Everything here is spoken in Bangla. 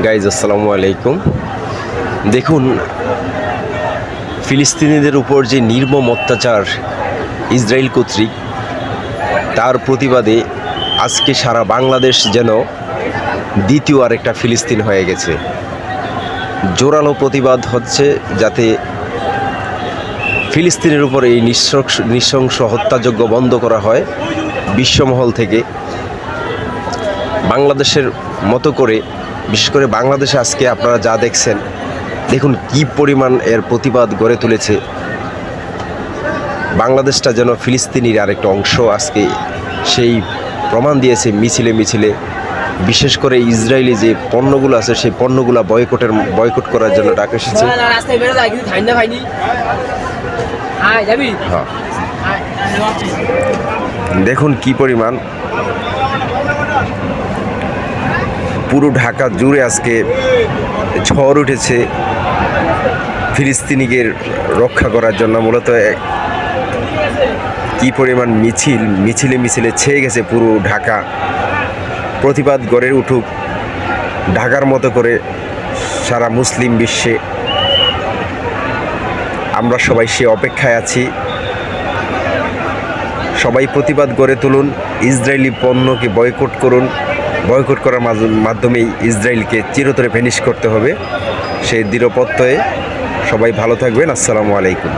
গাইজ আসসালামু আলাইকুম। দেখুন, ফিলিস্তিনিদের উপর যে নির্মম অত্যাচার ইসরায়েল কর্তৃক, তার প্রতিবাদে আজকে সারা বাংলাদেশ যেন দ্বিতীয় আরেকটা ফিলিস্তিন হয়ে গেছে। জোরালো প্রতিবাদ হচ্ছে যাতে ফিলিস্তিনের উপর এই নৃশংস হত্যাযজ্ঞ বন্ধ করা হয় বিশ্বমহল থেকে। বাংলাদেশের মতো করে, বিশেষ করে বাংলাদেশে আজকে আপনারা যা দেখছেন, দেখুন কি পরিমাণ এর প্রতিবাদ গড়ে তুলেছে। বাংলাদেশটা যেন ফিলিস্তিনির আরেকটা অংশ আজকে সেই প্রমাণ দিয়েছে মিছিলে মিছিলে। বিশেষ করে ইসরায়েলি যে পণ্যগুলো আছে সেই পণ্যগুলো বয়কট করার জন্য ডাক এসেছে। দেখুন কি পরিমাণ, পুরো ঢাকা জুড়ে আজকে ঝড় উঠেছে ফিলিস্তিনিদের রক্ষা করার জন্য। মূলত কি পরিমাণ মিছিলে মিছিলে ছেয়ে গেছে পুরো ঢাকা। প্রতিবাদ গড়ে উঠুক ঢাকার মতো করে সারা মুসলিম বিশ্বে। আমরা সবাই সে অপেক্ষায় আছি। সবাই প্রতিবাদ গড়ে তুলুন, ইসরায়েলি পণ্যকে বয়কট করুন। বয়কট করার মাধ্যমেই ইসরায়েলকে চিরতরে ভ্যানিশ করতে হবে, সেই দৃঢ় প্রত্যয়ে। সবাই ভালো থাকবেন। আসসালামু আলাইকুম।